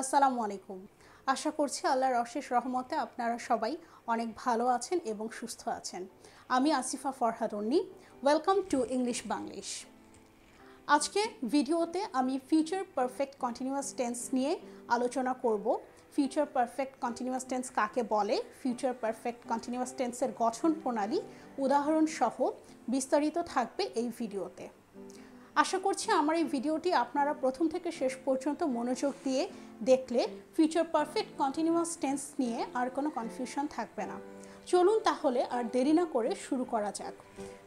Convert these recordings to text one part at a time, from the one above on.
আসসালামু আলাইকুম। আশা করছি আল্লাহর অশেষ রহমতে আপনারা সবাই অনেক ভালো আছেন এবং সুস্থ আছেন। আমি Asifa Farhad Anni. Welcome to English Banglish. আজকে ভিডিওতে আমি ফিউচার পারফেক্ট কন্টিনিউয়াস টেন্স নিয়ে আলোচনা করব। ফিউচার পারফেক্ট কন্টিনিউয়াস টেন্স কাকে বলে, ফিউচার পারফেক্ট কন্টিনিউয়াস টেন্সের গঠন প্রণালী, উদাহরণ সহ বিস্তারিত থাকবে এই ভিডিওতে। আশা করছি আমার এই ভিডিওটি আপনারা প্রথম থেকে শেষ পর্যন্ত মনোযোগ দিয়ে দেখলে ফিউচার পারফেক্ট কন্টিনিউয়াস টেন্স নিয়ে আর কোনো কনফিউশন থাকবে না। চলুন তাহলে আর দেরি না করে শুরু করা যাক।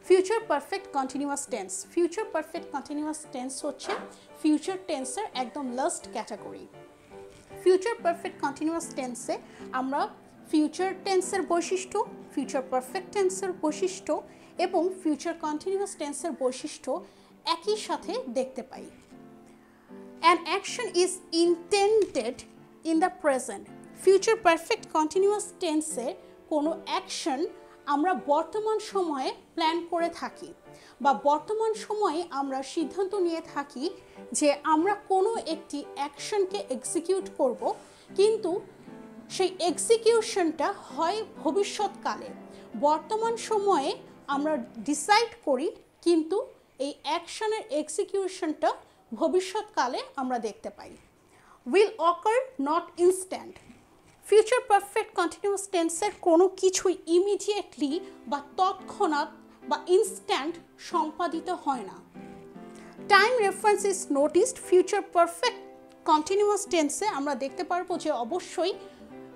Future perfect continuous tense. Future perfect continuous tense হচ্ছে ফিউচার টেন্সের একদম last category. Future perfect continuous টেন্সে আমরা ফিউচার টেন্সের বৈশিষ্ট্য, ফিউচার পারফেক্ট টেন্সের বৈশিষ্ট্য এবং ফিউচার কন্টিনিউয়াস টেন্সের বৈশিষ্ট্য একই সাথে দেখতে পাই। An action is intended in the present. Future perfect continuous tense এ কোনো অ্যাকশন আমরা বর্তমান সময়ে প্ল্যান করে থাকি বা বর্তমান সময়ে আমরা সিদ্ধান্ত নিয়ে থাকি যে আমরা কোনো একটি অ্যাকশনকে এক্সিকিউট করব, কিন্তু সেই এক্সিকিউশনটা হয় ভবিষ্যৎকালে। বর্তমান সময়ে আমরা ডিসাইড করি, কিন্তু এই অ্যাকশনের এক্সিকিউশনটা ভবিষ্যৎকালে আমরা দেখতে পাই। Will occur not instant. Future perfect continuous টেন্সের কোনো কিছুই ইমিডিয়েটলি বা তৎক্ষণাৎ বা ইনস্ট্যান্ট সম্পাদিত হয় না। Time reference is noticed. Future perfect continuous টেন্সে আমরা দেখতে পারবো যে অবশ্যই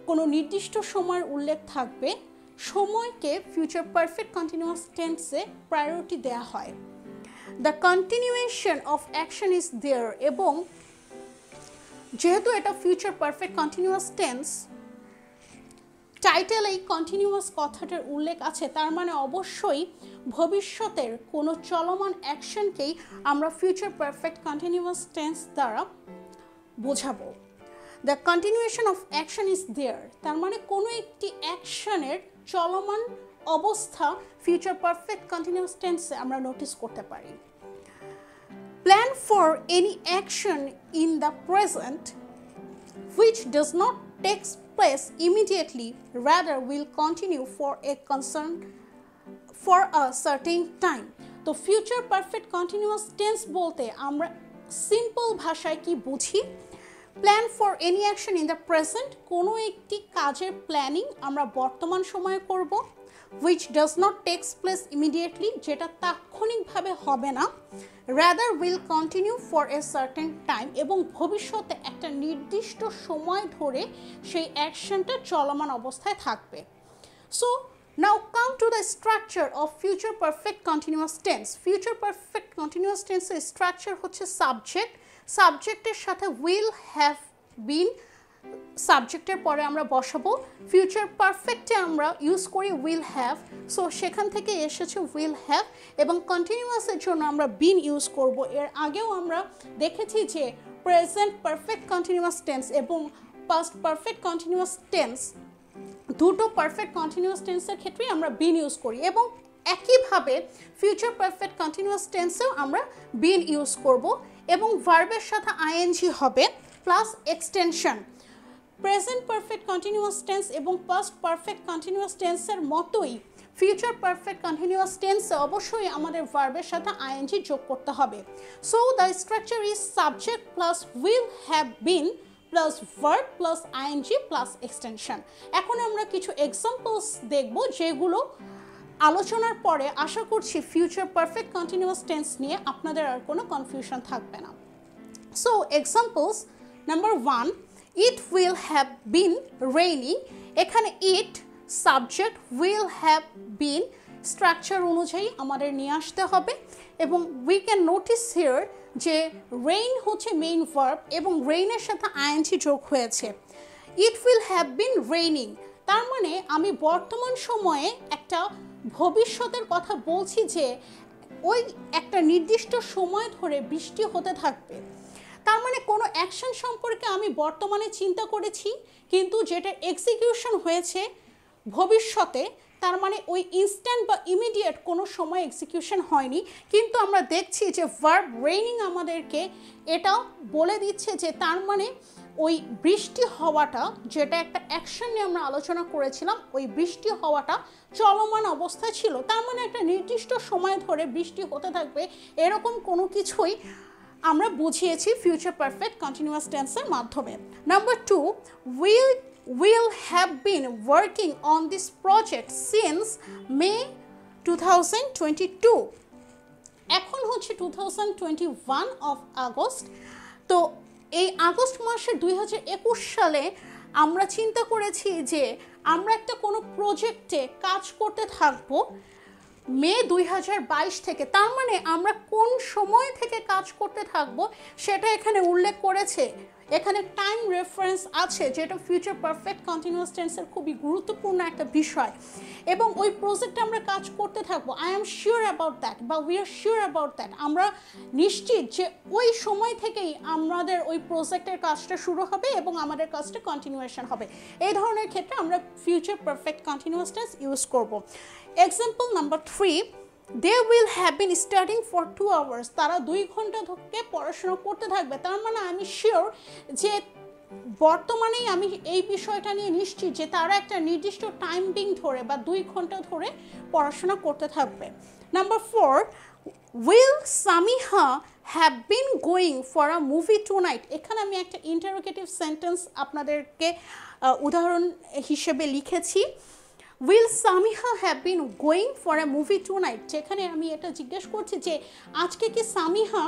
কোনো নির্দিষ্ট সময়ের উল্লেখ থাকবে। সময়কে ফিউচার পারফেক্ট কন্টিনিউয়াস টেন্সে প্রায়োরিটি দেওয়া হয়। The continuation of action is there, এবং যেহেতু এটা ফিউচার পারফেক্ট কন্টিনিউয়াস টেন্স, টাইটেলেই কন্টিনিউয়াস কথাটার উল্লেখ আছে, তার মানে অবশ্যই ভবিষ্যতের কোনো চলমান অ্যাকশনকেই আমরা ফিউচার পারফেক্ট কন্টিনিউয়াস টেন্স দ্বারা বোঝাবো। The continuation of action is there, তার মানে কোনো একটি অ্যাকশনের চলমান অবস্থা ফিউচার পারফেক্ট কন্টিনিউয়াস টেন্সে আমরা নোটিস করতে পারি। Plan for any action in the present which does not take place immediately, rather will continue for a certain time. তো ফিউচার পারফেক্ট কন্টিনিউয়াস টেন্স বলতে আমরা সিম্পল ভাষায় কি বুঝি? Plan for any action in the present, কোনো একটি কাজের planning আমরা বর্তমান সময়ে করব। which does not take place immediately, যেটা তাৎক্ষণিকভাবে হবে না। rather will continue for a certain time, এবং ভবিষ্যতে একটা নির্দিষ্ট সময় ধরে সেই অ্যাকশনটা চলমান অবস্থায় থাকবে। So now come to the structure of future perfect continuous tense. future perfect continuous tense এর স্ট্রাকচার হচ্ছে সাবজেক্ট, সাবজেক্টের সাথে will have been, সাবজেক্টের পরে আমরা বসাবো। ফিউচার পারফেক্টে আমরা ইউজ করি উইল হ্যাভ, সো সেখান থেকে এসেছে উইল হ্যাভ, এবং কন্টিনিউয়াসের জন্য আমরা বিন ইউজ করব। এর আগেও আমরা দেখেছি যে প্রেজেন্ট পারফেক্ট কন্টিনিউয়াস টেন্স এবং পাস্ট পারফেক্ট কন্টিনিউয়াস টেন্স, দুটো পারফেক্ট কন্টিনিউয়াস টেন্সের ক্ষেত্রেই আমরা বিন ইউজ করি, এবং একইভাবে ফিউচার পারফেক্ট কন্টিনিউয়াস টেন্সেও আমরা বিন ইউজ করব, এবং ভার্বের সাথে আইএনজি হবে plus extension. Present perfect continuous tense এবং পাস্ট পারফেক্ট কন্টিনিউয়াস টেন্সের মতোই ফিউচার পারফেক্ট কন্টিনিউয়াস টেন্সে অবশ্যই আমাদের ভার্বের সাথে আইএনজি যোগ করতে হবে। So the structure is subject plus will have been plus verb plus ING plus extension. এখন আমরা কিছু এক্সাম্পলস দেখব, যেগুলো আলোচনার পরে আশা করছি ফিউচার পারফেক্ট কন্টিনিউয়াস টেন্স নিয়ে আপনাদের আর কোনো কনফিউশন থাকবে না। So examples number 1, it will have been raining। এখানে it subject, will have been structure অনুযায়ী আমাদের নিয়ে আসতে হবে, এবং উই ক্যান নোটিস হিয়ার যে রেইন হচ্ছে মেইন ভার্ব এবং রেইনের সাথে আইএনজি N G. It will have been raining, তার মানে আমি বর্তমান সময়ে একটা ভবিষ্যতের কথা বলছি যে ওই একটা নির্দিষ্ট সময় ধরে বৃষ্টি হতে থাকবে। তার মানে কোনো অ্যাকশন সম্পর্কে আমি বর্তমানে চিন্তা করেছি, কিন্তু যেটা এক্সিকিউশন হয়েছে ভবিষ্যতে, তার মানে ওই ইনস্ট্যান্ট বা ইমিডিয়েট কোনো সময় এক্সিকিউশন হয়নি, কিন্তু আমরা দেখছি যে ভার্ব রেইনিং আমাদেরকে এটাও বলে দিচ্ছে যে তার মানে ওই বৃষ্টি হওয়াটা, যেটা একটা অ্যাকশন নিয়ে আমরা আলোচনা করেছিলাম, ওই বৃষ্টি হওয়াটা চলমান অবস্থায় ছিল। তার মানে একটা নির্দিষ্ট সময় ধরে বৃষ্টি হতে থাকবে, এরকম কোনো কিছুই আমরা বুঝিয়েছি ফিউচার পারফেক্ট কন্টিনিউয়াস টেন্সের মাধ্যমে। Number 2, will have been working on this project since May 2022। এখন হচ্ছে 2021 অফ আগস্ট। তো এই আগস্ট মাসের 2021 সালে আমরা চিন্তা করেছি যে আমরা একটা কোনো প্রজেক্টে কাজ করতে থাকবো মে 2022 থেকে। তার মানে আমরা কোন সময় থেকে কাজ করতে থাকবো সেটা এখানে উল্লেখ করেছে। এখানে টাইম রেফারেন্স আছে, যেটা ফিউচার পারফেক্ট কন্টিনিউয়াস টেন্সের খুবই গুরুত্বপূর্ণ একটা বিষয়। এবং ওই প্রজেক্টে আমরা কাজ করতে থাকবো, I am sure about that বা we are sure about that, আমরা নিশ্চিত যে ওই সময় থেকেই আমাদের ওই প্রজেক্টের কাজটা শুরু হবে এবং আমাদের কাজটা কন্টিনিউয়েশন হবে। এই ধরনের ক্ষেত্রে আমরা future perfect continuous tense use করব। Example number 3, they will have been studying for 2 hours। তারা 2 ঘন্টা ধরে পড়াশোনা করতে থাকবে। তার মানে আমি শিওর যে বর্তমানেই আমি এই বিষয়টা নিয়ে নিশ্চিত যে তারা একটা নির্দিষ্ট টাইমিং ধরে বা 2 ঘন্টা ধরে পড়াশোনা করতে থাকবে। Number 4, will Samiha have been going for a movie tonight। এখানে আমি একটা ইন্টারোগেটিভ সেন্টেন্স আপনাদেরকে উদাহরণ হিসেবে লিখেছি। will Samiha have been going for a movie tonight, যেখানে আমি এটা জিজ্ঞেস করছি যে আজকে কি সামিহা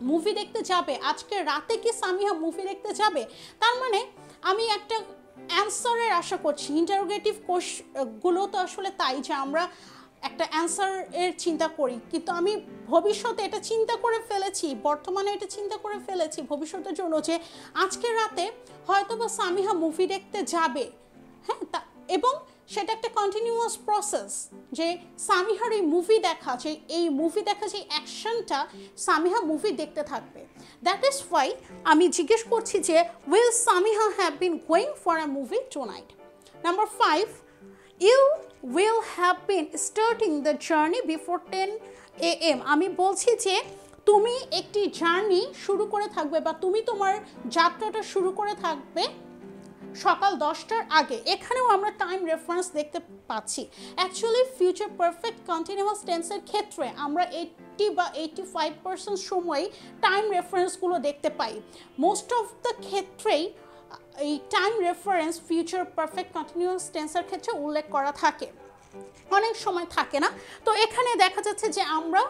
মুভি দেখতে যাবে, আজকে রাতে কি সামিহা মুভি দেখতে যাবে। তার মানে আমি একটা অ্যান্সারের আশা করছি। ইন্টারোগেটিভ কোর্সগুলো তো আসলে তাই যে আমরা একটা অ্যান্সারের চিন্তা করি, কিন্তু আমি ভবিষ্যতে এটা চিন্তা করে ফেলেছি, বর্তমানে এটা চিন্তা করে ফেলেছি ভবিষ্যতের জন্য যে আজকে রাতে হয়তো বা সামিহা মুভি দেখতে যাবে। হ্যাঁ, এবং সেটা একটা কন্টিনিউয়াস প্রসেস যে সামিহার এই মুভি দেখা, যে এই মুভি দেখা যে অ্যাকশনটা সামিহা মুভি দেখতে থাকবে। দ্যাট ইজ ওয়াই আমি জিজ্ঞেস করছি যে will Samiha have been going for a movie tonight. Number 5, you will have been starting the journey before 10 AM। আমি বলছি যে তুমি একটি জার্নি শুরু করে থাকবে বা তুমি তোমার যাত্রাটা শুরু করে থাকবে সকাল 10টার আগে। এখানেও আমরা টাইম রেফারেন্স দেখতে পাচ্ছি। অ্যাকচুয়ালি ফিউচার পারফেক্ট কন্টিনিউয়াস টেন্সের ক্ষেত্রে আমরা 80 বা 85% সময় টাইম রেফারেন্সগুলো দেখতে পাই। মোস্ট অফ দ্য ক্ষেত্রেই এই time reference future perfect continuous টেন্সের ক্ষেত্রে উল্লেখ করা থাকে, অনেক সময় থাকে না। তো এখানে দেখা যাচ্ছে যে আমরা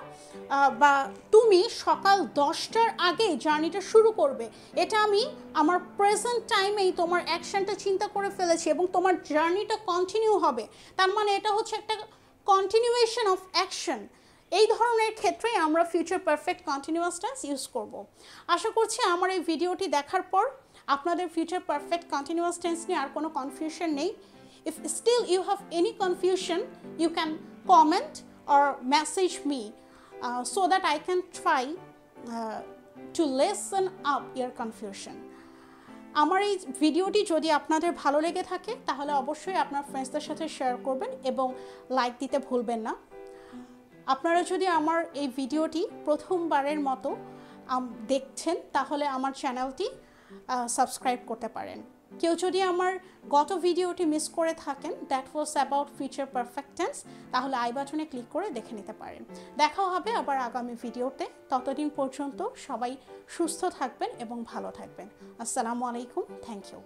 বা তুমি সকাল 10টার আগেই জার্নিটা শুরু করবে, এটা আমি আমার প্রেজেন্ট টাইমেই তোমার অ্যাকশনটা চিন্তা করে ফেলেছি এবং তোমার জার্নিটা কন্টিনিউ হবে। তার মানে এটা হচ্ছে একটা কন্টিনিউয়েশন অফ অ্যাকশন। এই ধরনের ক্ষেত্রে আমরা future perfect continuous tense use করব। আশা করছি আমার এই ভিডিওটি দেখার পর আপনাদের ফিউচার পারফেক্ট কন্টিনিউয়াস টেন্স নিয়ে আর কোনো কনফিউশন নেই। If still you have any confusion, you can comment or message me so that I can try to lessen up your confusion. আমার এই ভিডিওটি যদি আপনাদের ভালো লেগে থাকে তাহলে অবশ্যই আপনার ফ্রেন্ডসদের সাথে শেয়ার করবেন এবং লাইক দিতে ভুলবেন না। আপনারা যদি আমার এই ভিডিওটি প্রথমবারের মতো দেখছেন তাহলে আমার চ্যানেলটি সাবস্ক্রাইব করতে পারেন। কেউ যদি আমার গত ভিডিওটি মিস করে থাকেন, that was about future perfect tense, তাহলে আই বাটনে ক্লিক করে দেখে নিতে পারেন। দেখা হবে আবার আগামী ভিডিওতে। ততদিন পর্যন্ত সবাই সুস্থ থাকবেন এবং ভালো থাকবেন। আসসালামু আলাইকুম, থ্যাংক ইউ।